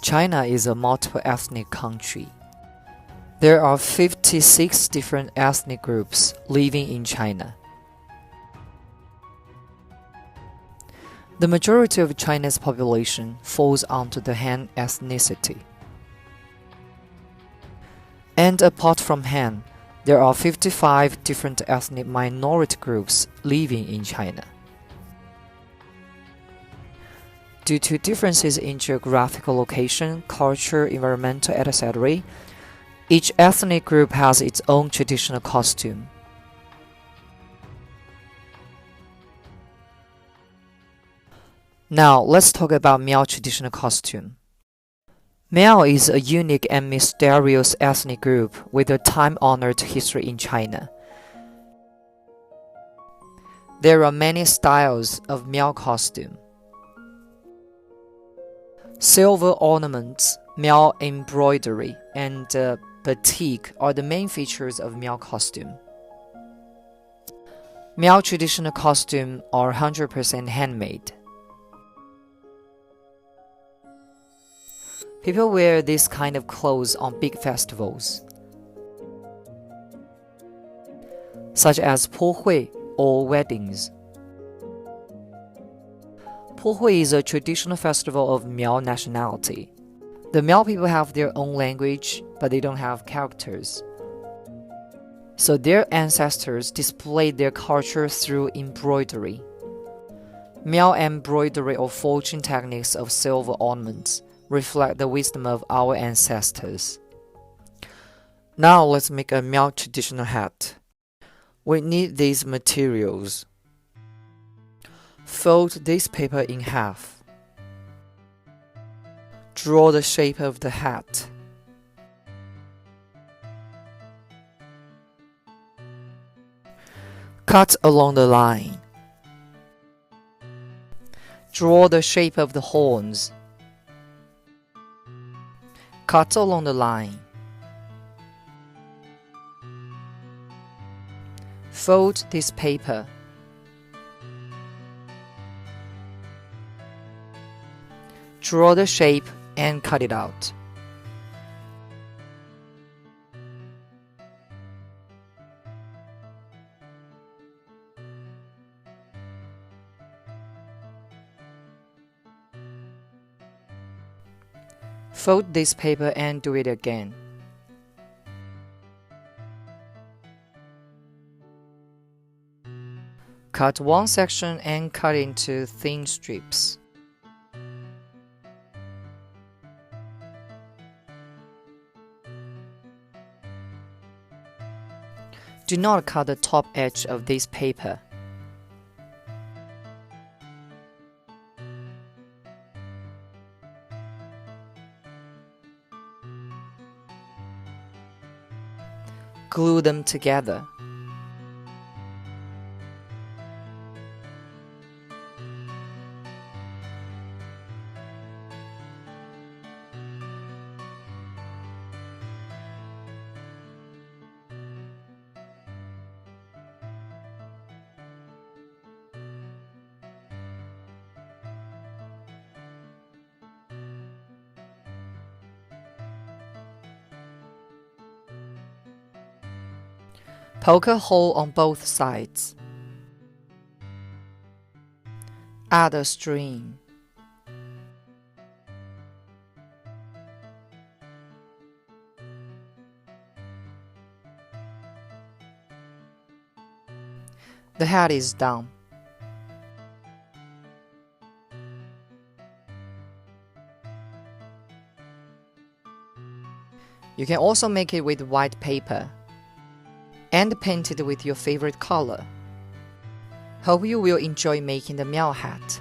China is a multiple ethnic country. There are 56 different ethnic groups living in China. The majority of China's population falls onto the Han ethnicity. And apart from Han, there are 55 different ethnic minority groups living in China. Due to differences in geographical location, culture, environment, etc., each ethnic group has its own traditional costume. Now, let's talk about Miao traditional costume. Miao is a unique and mysterious ethnic group with a time-honored history in China. There are many styles of Miao costume. Silver ornaments, Miao embroidery, and batik are the main features of Miao costume. Miao traditional costume are 100% handmade. People wear this kind of clothes on big festivals, such as Puhui or weddings. Puhui is a traditional festival of Miao nationality. The Miao people have their own language, but they don't have characters. So their ancestors displayed their culture through embroidery. Miao embroidery or fortune techniques of silver ornaments reflect the wisdom of our ancestors. Now let's make a Miao traditional hat. We need these materials. Fold this paper in half. Draw the shape of the hat. Cut along the line. Draw the shape of the horns. Cut along the line. Fold this paper. Draw the shape and cut it out. Fold this paper and do it again. Cut one section and cut into thin strips. Do not cut the top edge of this paper. Glue them together. Poke a hole on both sides. Add a string. The hat is done. You can also make it with white paper and paint it with your favorite color. Hope you will enjoy making the Miao hat.